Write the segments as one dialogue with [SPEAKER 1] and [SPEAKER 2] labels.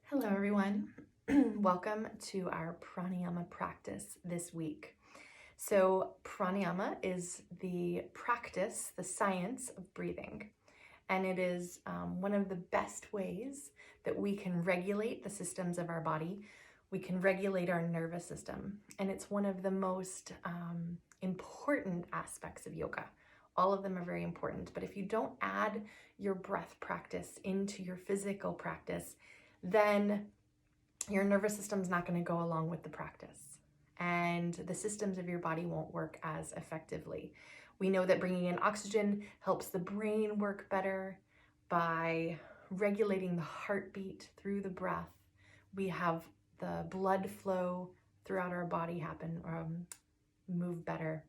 [SPEAKER 1] Hello everyone. Welcome to our pranayama practice this week. So pranayama is the practice, the science of breathing. And it is one of the best ways that we can regulate the systems of our body. We can regulate our nervous system. And it's one of the most important aspects of yoga. All of them are very important. But if you don't add your breath practice into your physical practice, then your nervous system's not going to go along with the practice, and the systems of your body won't work as effectively. We know that bringing in oxygen helps the brain work better by regulating the heartbeat through the breath. We have the blood flow throughout our body move better.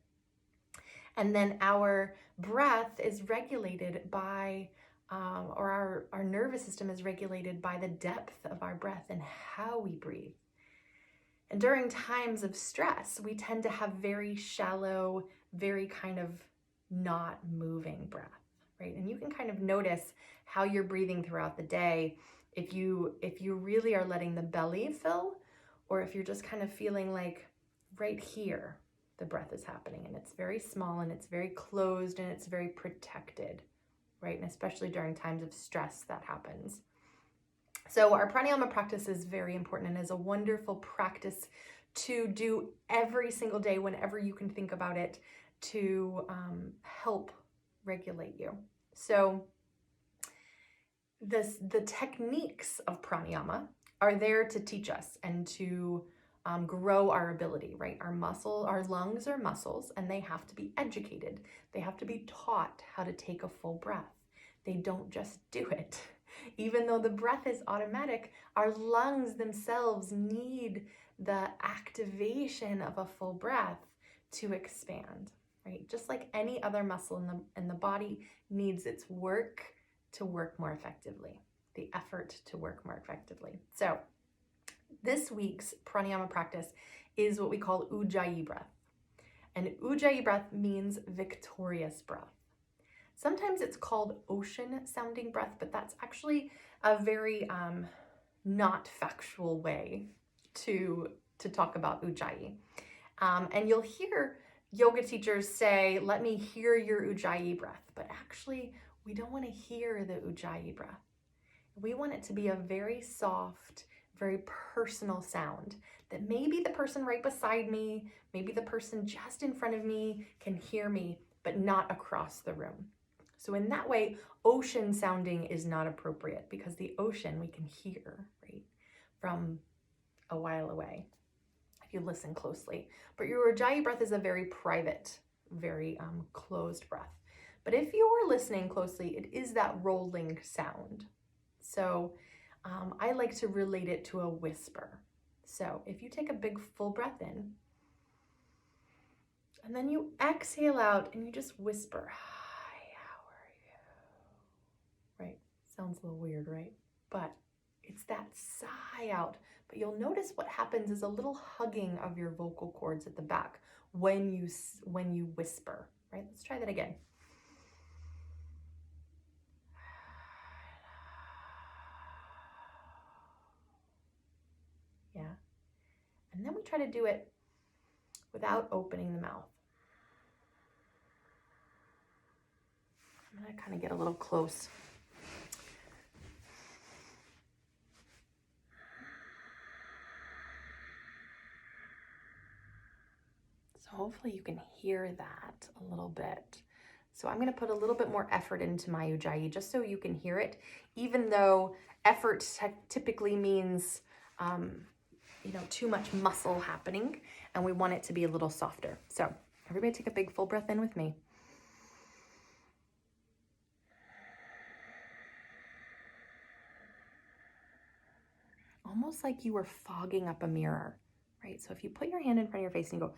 [SPEAKER 1] And then our breath is regulated by our nervous system is regulated by the depth of our breath and how we breathe. And during times of stress, we tend to have very shallow, very kind of not moving breath, right? And you can kind of notice how you're breathing throughout the day if you really are letting the belly fill, or if you're just kind of feeling like right here the breath is happening and it's very small and it's very closed and it's very protected. Right? And especially during times of stress that happens. So our pranayama practice is very important and is a wonderful practice to do every single day whenever you can think about it to help regulate you. So the techniques of pranayama are there to teach us and to grow our ability, right? Our lungs are muscles, and they have to be educated. They have to be taught how to take a full breath. They don't just do it. Even though the breath is automatic, our lungs themselves need the activation of a full breath to expand, right? Just like any other muscle in the body needs its work to work more effectively, the effort to work more effectively. So this week's pranayama practice is what we call Ujaiyi breath. And Ujaiyi breath means victorious breath. Sometimes it's called ocean sounding breath, but that's actually a very not factual way to talk about Ujaiyi. And you'll hear yoga teachers say, let me hear your Ujaiyi breath. But actually, we don't want to hear the Ujaiyi breath. We want it to be a very soft, very personal sound that maybe the person right beside me, maybe the person just in front of me can hear me, but not across the room. So in that way, ocean sounding is not appropriate because the ocean we can hear, right, from a while away if you listen closely. But your Ujaiyi breath is a very private, very closed breath. But if you're listening closely, it is that rolling sound. So I like to relate it to a whisper. So if you take a big full breath in, and then you exhale out and you just whisper, hi, how are you? Right? Sounds a little weird, right? But it's that sigh out. But you'll notice what happens is a little hugging of your vocal cords at the back when you whisper, right? Let's try that again. Yeah. And then we try to do it without opening the mouth. I'm going to kind of get a little close. So hopefully you can hear that a little bit. So I'm going to put a little bit more effort into my Ujaiyi just so you can hear it, even though effort typically means too much muscle happening, and we want it to be a little softer. So everybody take a big full breath in with me. Almost like you were fogging up a mirror, right? So if you put your hand in front of your face and you go,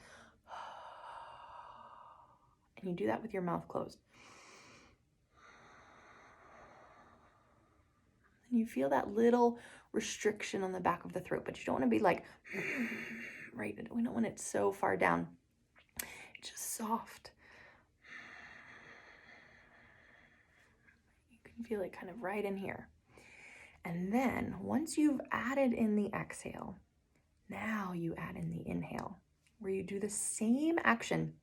[SPEAKER 1] and you do that with your mouth closed, and you feel that little restriction on the back of the throat, but you don't want to be like, right? We don't want it so far down. It's just soft. You can feel it kind of right in here. And then once you've added in the exhale, now you add in the inhale, where you do the same action.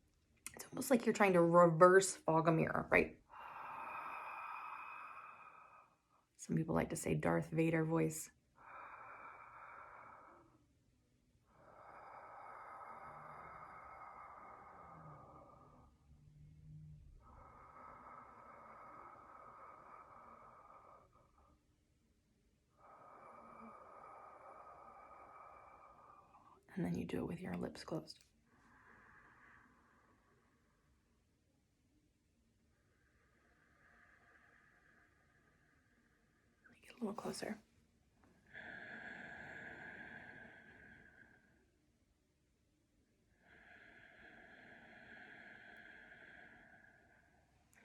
[SPEAKER 1] It's almost like you're trying to reverse fog a mirror, right? Some people like to say Darth Vader voice. And then you do it with your lips closed. Get a little closer.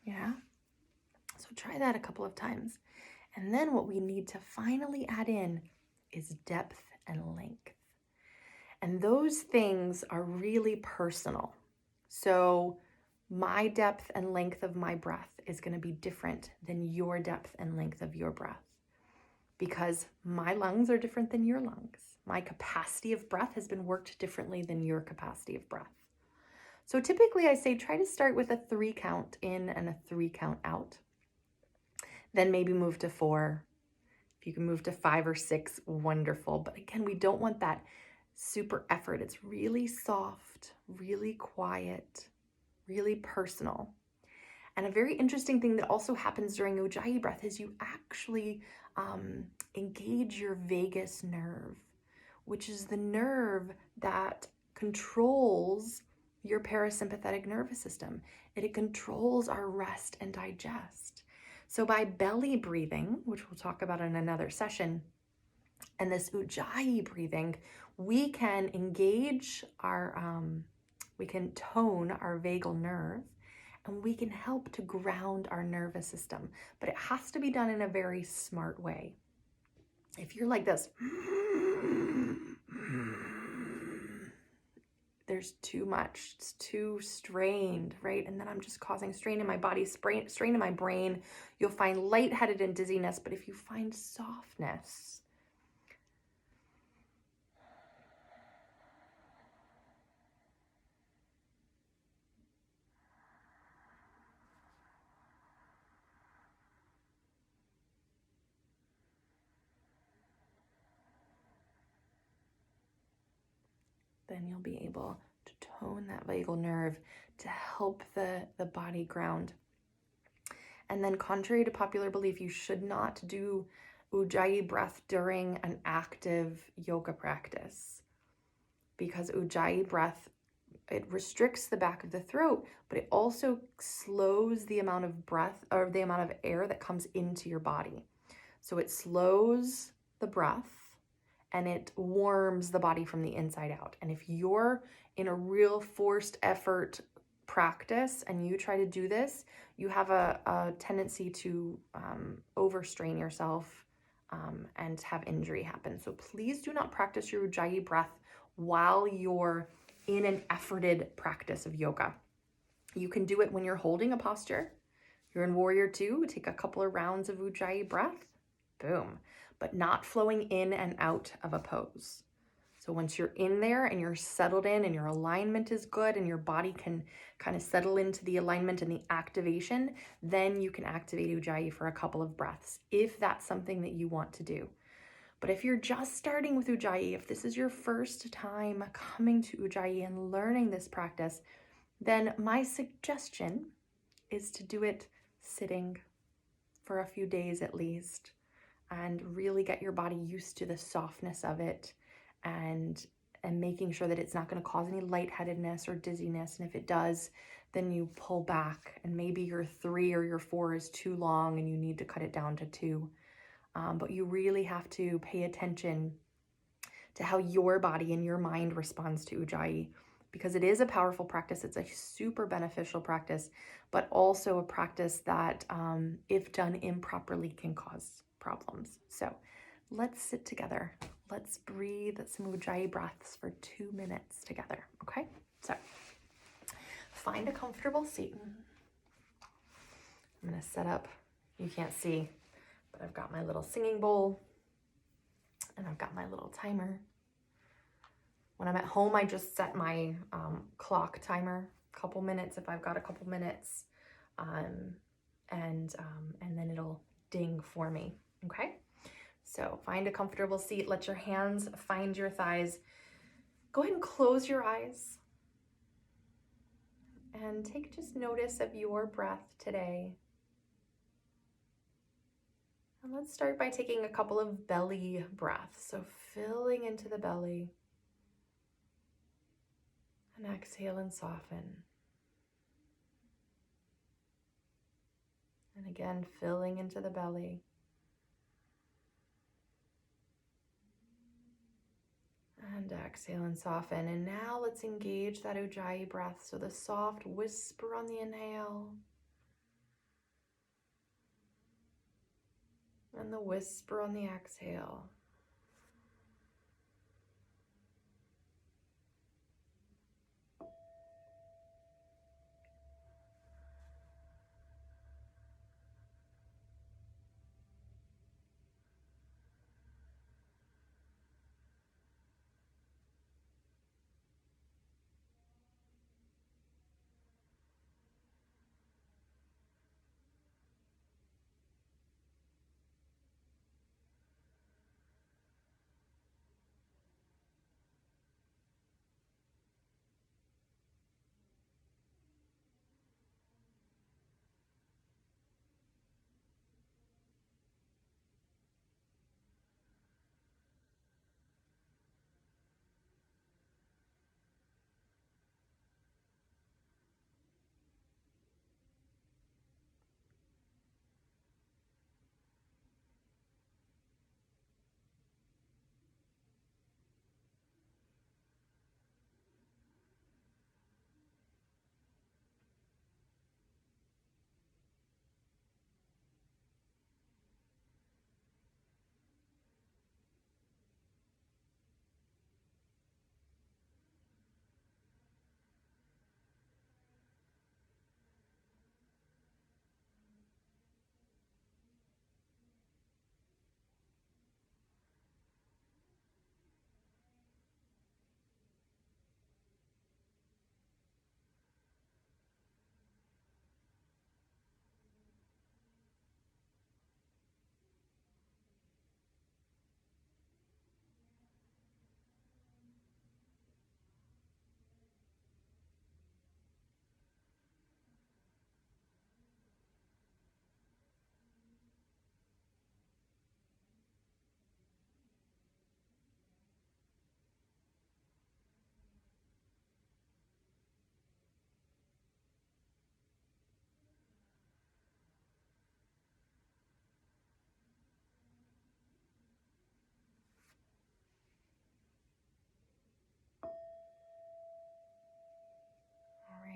[SPEAKER 1] Yeah? So try that a couple of times. And then what we need to finally add in is depth and length. And those things are really personal. So my depth and length of my breath is going to be different than your depth and length of your breath, because my lungs are different than your lungs. My capacity of breath has been worked differently than your capacity of breath. So typically I say try to start with a 3 count in and a 3 count out. Then maybe move to 4. If you can move to 5 or 6, wonderful. But again, we don't want that super effort. It's really soft, really quiet, really personal. And a very interesting thing that also happens during Ujjayi breath is you actually engage your vagus nerve, which is the nerve that controls your parasympathetic nervous system. It controls our rest and digest. So by belly breathing, which we'll talk about in another session, and this Ujjayi breathing, we can engage we can tone our vagal nerve, and we can help to ground our nervous system. But it has to be done in a very smart way. If you're like this, there's too much, it's too strained, right? And then I'm just causing strain in my body, strain in my brain. You'll find lightheaded and dizziness. But if you find softness, then you'll be able to tone that vagal nerve to help the body ground. And then, contrary to popular belief, you should not do Ujjayi breath during an active yoga practice, because Ujjayi breath, it restricts the back of the throat, but it also slows the amount of breath, or the amount of air that comes into your body. So it slows the breath and it warms the body from the inside out. And if you're in a real forced effort practice and you try to do this, you have a tendency to overstrain yourself and have injury happen. So please do not practice your Ujjayi breath while you're in an efforted practice of yoga. You can do it when you're holding a posture. You're in Warrior 2, take a couple of rounds of Ujjayi breath, boom, but not flowing in and out of a pose. So once you're in there and you're settled in and your alignment is good and your body can kind of settle into the alignment and the activation, then you can activate Ujjayi for a couple of breaths, if that's something that you want to do. But if you're just starting with Ujjayi, if this is your first time coming to Ujjayi and learning this practice, then my suggestion is to do it sitting for a few days at least, and really get your body used to the softness of it, and making sure that it's not going to cause any lightheadedness or dizziness. And if it does, then you pull back, and maybe your 3 or your 4 is too long and you need to cut it down to 2. But you really have to pay attention to how your body and your mind responds to Ujjayi, because it is a powerful practice. It's a super beneficial practice, but also a practice that, if done improperly, can cause problems. So let's sit together. Let's breathe some Ujjayi breaths for 2 minutes together, okay? So find a comfortable seat. I'm gonna set up, you can't see, But I've got my little singing bowl and I've got my little timer. When I'm at home, I just set my clock timer, a couple minutes if I've got a couple minutes, and then it'll ding for me, okay? So find a comfortable seat, let your hands find your thighs. Go ahead and close your eyes and take just notice of your breath today. And let's start by taking a couple of belly breaths. So filling into the belly and exhale and soften. And again, filling into the belly. And exhale and soften. And now let's engage that Ujjayi breath. So the soft whisper on the inhale. And the whisper on the exhale.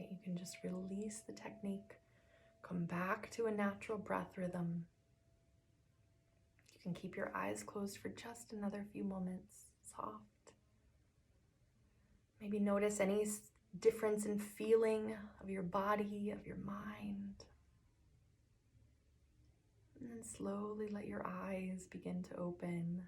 [SPEAKER 1] You can just release the technique, come back to a natural breath rhythm. You can keep your eyes closed for just another few moments, soft. Maybe notice any difference in feeling of your body, of your mind. And then slowly let your eyes begin to open.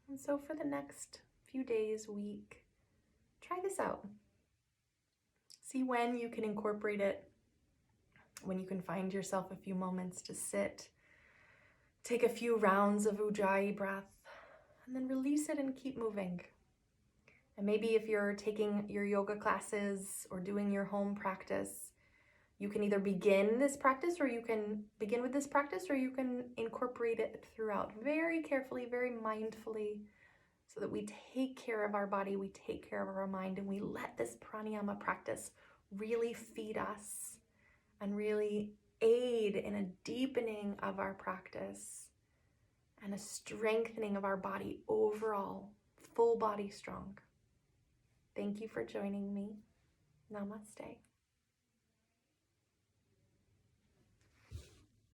[SPEAKER 1] And so for the next few days, week, try this out. See when you can incorporate it, when you can find yourself a few moments to sit, take a few rounds of Ujjayi breath, and then release it and keep moving. And maybe if you're taking your yoga classes or doing your home practice, you can either begin this practice or you can begin with this practice or you can incorporate it throughout very carefully, very mindfully, so that we take care of our body, we take care of our mind, and we let this pranayama practice really feed us and really aid in a deepening of our practice and a strengthening of our body overall, full body strong. Thank you for joining me. Namaste.